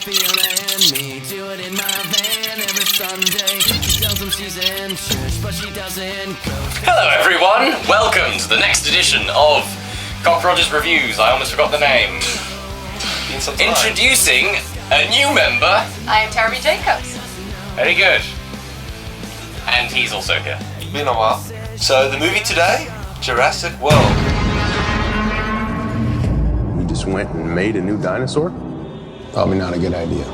Fiona and me do it in my van every Sunday. She tells them she's in church, but she doesn't go. Hello everyone, welcome to the next edition of Cockrogers Reviews. I almost forgot the name. Introducing a new member. I am Terry Jacobs. Very good. And he's also here. Been a while. So the movie today, Jurassic World. You just went and made a new dinosaur? Probably not a good idea.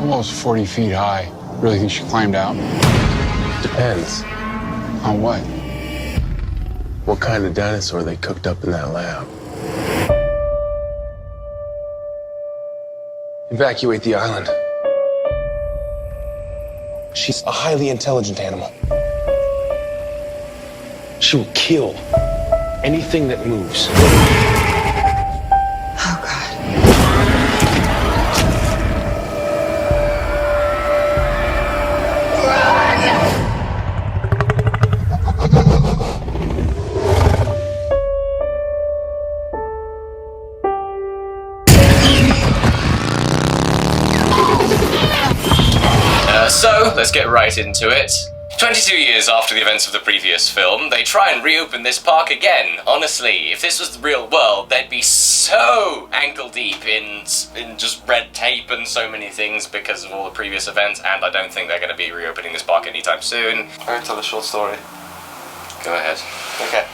Almost 40 feet high. Really think she climbed out? Depends. On what? What kind of dinosaur they cooked up in that lab. Evacuate the island. She's a highly intelligent animal. She will kill anything that moves. Oh, God. So, let's get right into it. 22 years after the events of the previous film, they try and reopen this park again. Honestly, if this was the real world, they'd be so ankle deep in just red tape and so many things because of all the previous events, and I don't think they're going to be reopening this park anytime soon. I'm going to tell a short story. Go ahead. Okay.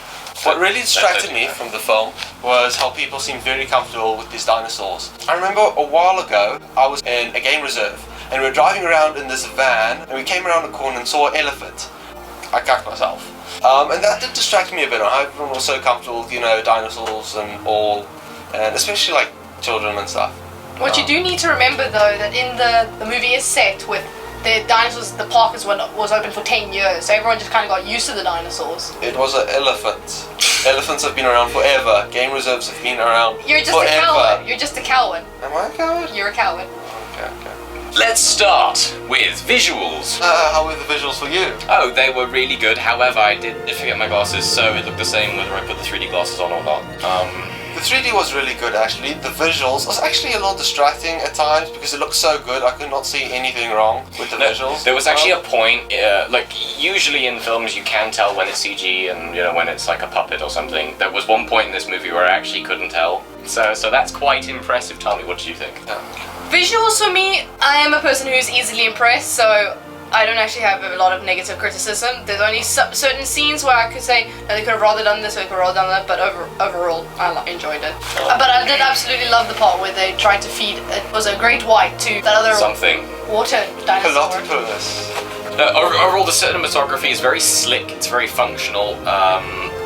What really distracted me from the film was how people seemed very comfortable with these dinosaurs. I remember a while ago, I was in a game reserve, and we were driving around in this van, and we came around a corner and saw an elephant. I cacked myself. And that did distract me a bit on how everyone was so comfortable with, dinosaurs and all, and especially like children and stuff. What you do need to remember, though, that in the movie is set with the dinosaurs, the park was open for 10 years, so everyone just kind of got used to the dinosaurs. It was an elephant. Elephants have been around forever. Game reserves have been around You're just forever. a coward. You're just a coward. Am I a coward? You're a coward. Okay. Let's start with visuals. How were the visuals for you? Oh, they were really good. However, I did forget my glasses, so it looked the same whether I put the 3D glasses on or not. The 3D was really good actually. The visuals was actually a little distracting at times because it looked so good. I could not see anything wrong with the visuals. There was actually a point, usually in films you can tell when it's CG and when it's like a puppet or something. There was one point in this movie where I actually couldn't tell. So that's quite impressive. Tell me, what do you think? Visuals for me, I am a person who's easily impressed, so I don't actually have a lot of negative criticism. There's only certain scenes where I could say, no, they could have rather done this or they could have rather done that, but overall, I enjoyed it. But I did absolutely love the part where they tried to feed, it was a great white to that other something. Water dinosaur. Platypus. Overall, the cinematography is very slick. It's very functional.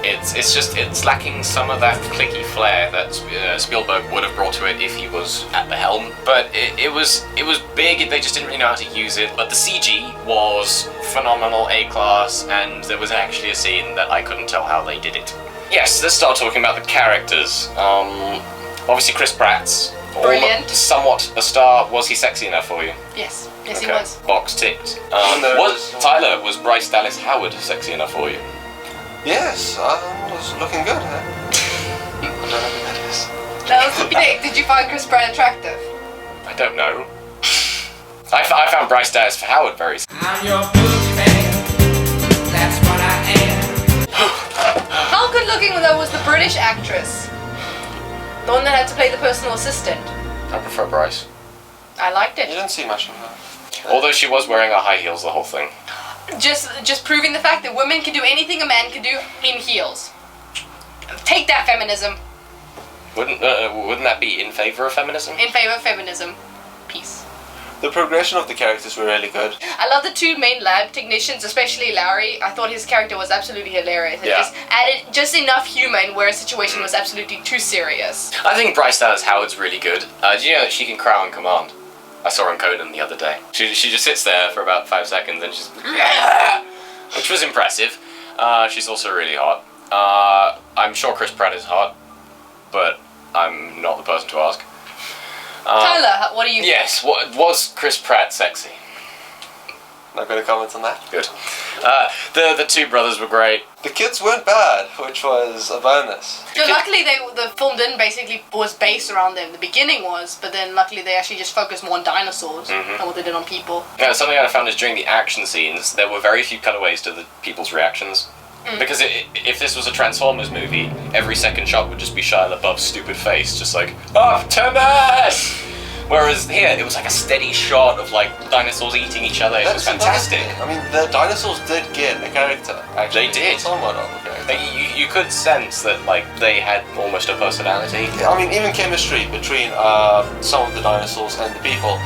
It's lacking some of that clicky flair that Spielberg would have brought to it if he was at the helm. But it was big. They just didn't really know how to use it. But the CG was phenomenal, A-class, and there was actually a scene that I couldn't tell how they did it. Yes, let's start talking about the characters. Obviously, Chris Pratt's brilliant. Somewhat a star. Was he sexy enough for you? Yes, Okay. he was. Box ticked. Was Bryce Dallas Howard sexy enough for you? Yes, I was looking good. I don't know who that is. That was the pick. Did you find Chris Pratt attractive? I don't know. I found Bryce Dallas Howard very. I'm your boogeyman. That's what I am. How good looking though was the British actress? The one that had to play the personal assistant. I prefer Bryce. I liked You it. didn't see much of her. Although she was wearing her high heels the whole thing. Just proving the fact that women can do anything a man can do in heels. Take that, feminism. Wouldn't that be in favor of feminism? In favor of feminism. Peace. The progression of the characters were really good. I love the two main lab technicians, especially Larry. I thought his character was absolutely hilarious. It just added just enough humor in where a situation was absolutely too serious. I think Bryce Dallas Howard's really good. Do you know that she can cry on command? I saw her on Conan the other day. She just sits there for about 5 seconds and she's which was impressive. She's also really hot. I'm sure Chris Pratt is hot, but I'm not the person to ask. Tyler, what do you think? Yes, was Chris Pratt sexy? Not going to comment on that. Good. The two brothers were great. The kids weren't bad, which was a bonus. So luckily, the film didn't was based around them. The beginning was, but then luckily they actually just focused more on dinosaurs than what they did on people. Yeah, something I found is during the action scenes, there were very few cutaways to the people's reactions. Because if this was a Transformers movie, every second shot would just be Shia LaBeouf's stupid face, just like, Optimus! Whereas here, it was like a steady shot of like dinosaurs eating each other. It was fantastic. I mean, the dinosaurs did get a character, actually. They did. Somewhat of a character. You could sense that like they had almost a personality. I mean, even chemistry between some of the dinosaurs and the people.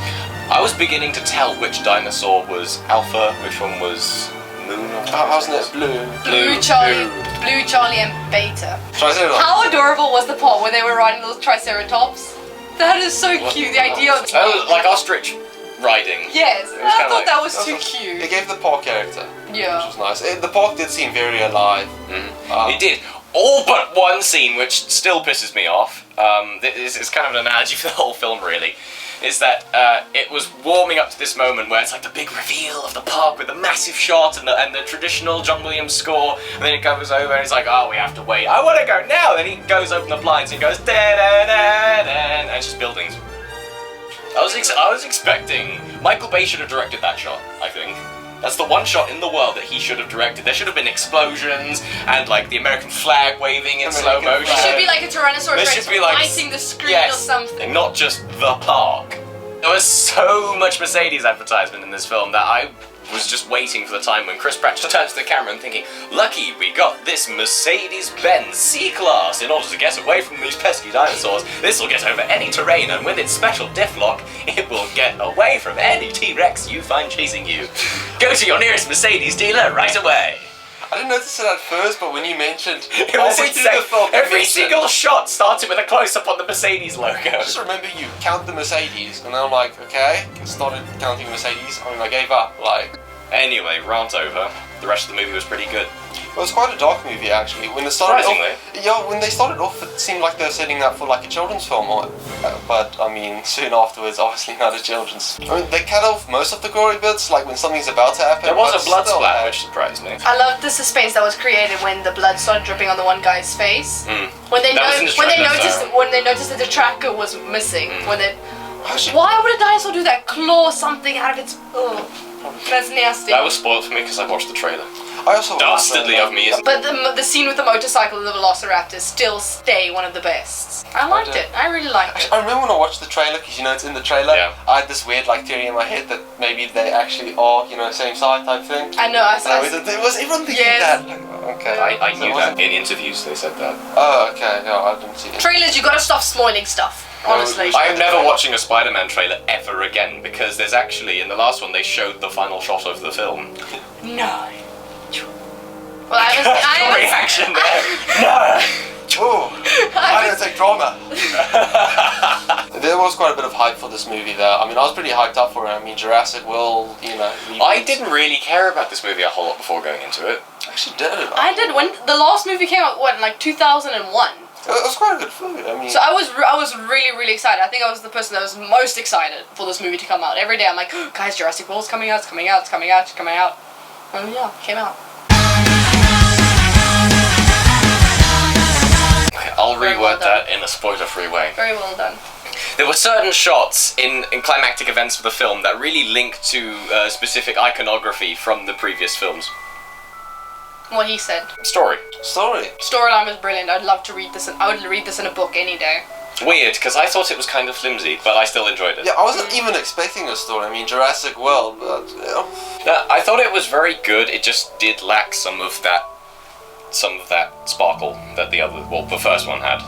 I was beginning to tell which dinosaur was Alpha, which one was Moon. Wasn't it Blue? Blue Charlie and Beta. Triceratops. How adorable was the part where they were riding those Triceratops? That is so cute. The idea of like ostrich riding. Yes, was I kinda thought like- that was It too cute. gave the park character, Yeah. which was nice. The park did seem very alive. It did. All but one scene, which still pisses me off. This is kind of an analogy for the whole film, really. Is that it was warming up to this moment where it's like the big reveal of the park with the massive shot and the traditional John Williams score, and then it goes over and it's like, oh, we have to wait. I want to go now. Then he goes open the blinds and goes da da da da, and it's just buildings. I was expecting Michael Bay should have directed that shot. I think. That's the one shot in the world that he should have directed. There should have been explosions and like the American flag waving in slow motion. It should be like a Tyrannosaurus There Rex should be like fighting the screen or something. Not just the park. There was so much Mercedes advertisement in this film that I was just waiting for the time when Chris Pratt just turns to the camera and thinking, lucky we got this Mercedes-Benz C-Class in order to get away from these pesky dinosaurs. This will get over any terrain, and with its special diff lock, it will get away from any T-Rex you find chasing you. Go to your nearest Mercedes dealer right away. I didn't notice it at first, but when you mentioned It was halfway through insane. the film, Every single shot started with a close-up on the Mercedes logo. I just remember you count the Mercedes, and then I'm like, okay, started counting Mercedes. I mean, I gave up. Like, Anyway, rant over. The rest of the movie was pretty good. it was quite a dark movie actually. When it started Surprisingly. off, when they started off, it seemed like they were setting up for like a children's film, but I mean, soon afterwards, obviously not a children's. I mean, they cut off most of the gory bits, like when something's about to happen. There was but a blood still, splat, which surprised me. I loved the suspense that was created when the blood started dripping on the one guy's face. When they That was in the trailer, when they noticed that the tracker was missing. When they Actually, why would a dinosaur do that? Claw something out of its. Oh, that's nasty. That was spoiled for me because I watched the trailer. I also Dastardly of me, isn't it? But the scene with the motorcycle and the Velociraptor still stay one of the best. I liked it. I really liked it. I remember when I watched the trailer, because you know it's in the trailer. Yeah. I had this weird like theory in my head that maybe they actually are, you know, same side type thing. I know. Was everyone thinking Yes. that? Like, okay. I So knew it that. wasn't- In interviews, they said that. Oh, okay. No, I didn't see it. Trailers, you gotta stop spoiling stuff. Honestly. I'm never watching a Spider-Man trailer ever again because there's actually, in the last one, they showed the final shot of the film. No. Well, I Your reaction there. No! Oh, I don't take drama. There was quite a bit of hype for this movie though. I mean, I was pretty hyped up for it. I mean, Jurassic World, you know. I didn't really care about this movie a whole lot before going into it. actually did it. I did when the last movie came out. What, in like 2001? It was quite a good movie. I mean, So I was really excited. I think I was the person that was most excited for this movie to come out. Every day I'm like, guys, Jurassic World's coming out. It's coming out. It's coming out. It's coming out. And yeah, it came out. I'll Very reword well done. that in a spoiler-free way. Very well done. There were certain shots in climactic events of the film that really linked to specific iconography from the previous films. What he said. Story. story. Storyline was brilliant. I'd love to read this. I would read this in a book any day. Weird, because I thought it was kind of flimsy, but I still enjoyed it. Yeah, I wasn't even expecting a story. I mean, Jurassic World, but I thought it was very good. It just did lack some of that sparkle that the first one had.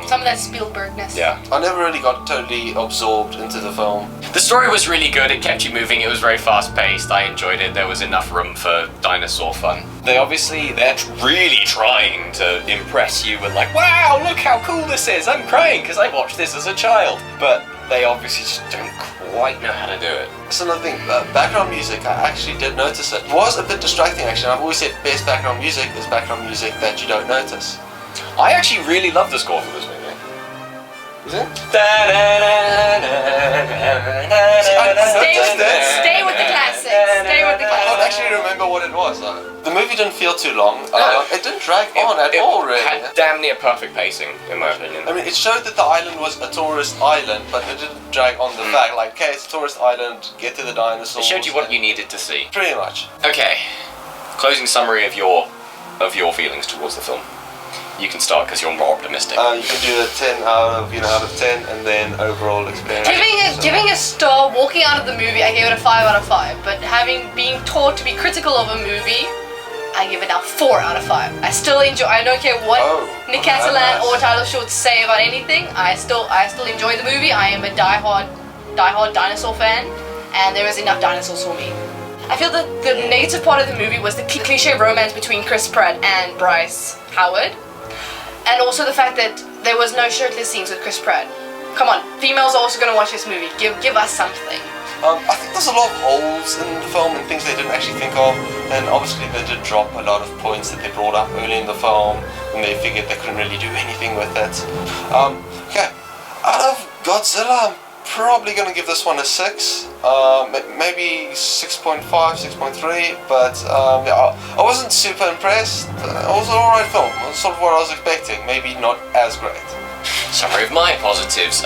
Some of that Spielbergness. Yeah. I never really got totally absorbed into the film. The story was really good. It kept you moving. It was very fast-paced. I enjoyed it. There was enough room for dinosaur fun. They're really trying to impress you and like, wow, look how cool this is. I'm crying because I watched this as a child. But they obviously just don't quite know how to do it. That's another thing. Background music, I actually did notice it. It was a bit distracting, actually. I've always said best background music is background music that you don't notice. I actually really love the score for this movie. Is it? Stay with the classics. Stay with the classics. actually remember what it was though. The movie didn't feel too long. It didn't drag on at all, really. It had damn near perfect pacing, in my opinion. I mean, it showed that the island was a tourist island, but it didn't drag on the fact, like, okay, it's a tourist island, get to the dinosaurs. It showed you what you needed to see. Pretty much. Okay, closing summary of your feelings towards the film. You can start because you're more optimistic. You can do a 10 out of 10, and then overall experience. Giving a star, walking out of the movie, I gave it a 5 out of 5. But being taught to be critical of a movie, I give it now 4 out of 5. I still enjoy. I don't care what Nick Cattelan or Tyler Shorts say about anything. I still enjoy the movie. I am a diehard dinosaur fan, and there is enough dinosaurs for me. I feel that the negative part of the movie was the cliche romance between Chris Pratt and Bryce Howard. And also the fact that there was no shirtless scenes with Chris Pratt. Come on, females are also going to watch this movie. Give us something. I think there's a lot of holes in the film and things they didn't actually think of. And obviously they did drop a lot of points that they brought up early in the film when they figured they couldn't really do anything with it. Okay, out of Godzilla, I'm probably going to give this one a 6. Maybe 6.5, 6.3, but yeah, I wasn't super impressed. It was an alright film. It was sort of what I was expecting, maybe not as great. Summary of my positives.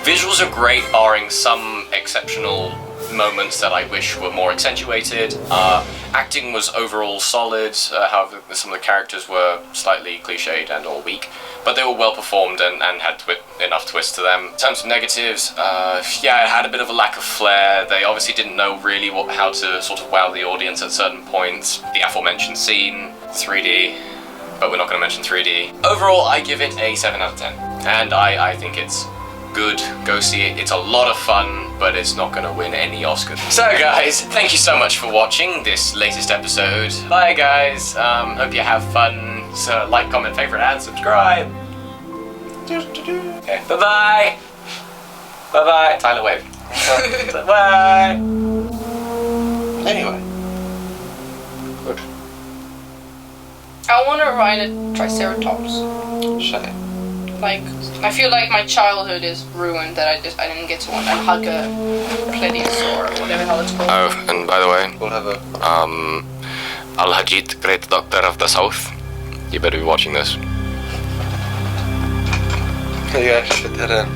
Visuals are great, barring some exceptional moments that I wish were more accentuated. Acting was overall solid, however some of the characters were slightly cliched and or weak, but they were well performed and had enough twist to them. In terms of negatives, yeah, it had a bit of a lack of flair. They obviously didn't know really how to sort of wow the audience at certain points. The aforementioned scene, 3D, but we're not going to mention 3D. Overall, I give it a 7 out of 10, and I think it's good. Go see it. It's a lot of fun, but it's not going to win any Oscars. So guys, thank you so much for watching this latest episode. Bye guys. Hope you have fun. So like, comment, favorite, and subscribe. Okay, bye-bye. Bye-bye. Tyler, wave. Bye. Anyway. Good. I want to ride a Triceratops. Shame. Like, I feel like my childhood is ruined that I didn't get to one and hug a plesiosaur or whatever the hell it's called. Oh, and by the way, We'll have a... Al-Hajit, Great Doctor of the South. You better be watching this. You actually fit that in.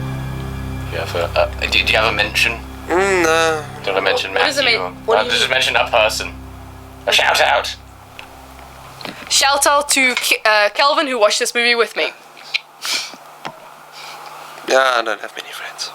Do you have a mention? No. Do you want to mention What is a Matthew? what do you Just mean? mention a person. A shout out. Shout out to Kelvin who watched this movie with me. Yeah, I don't have many friends.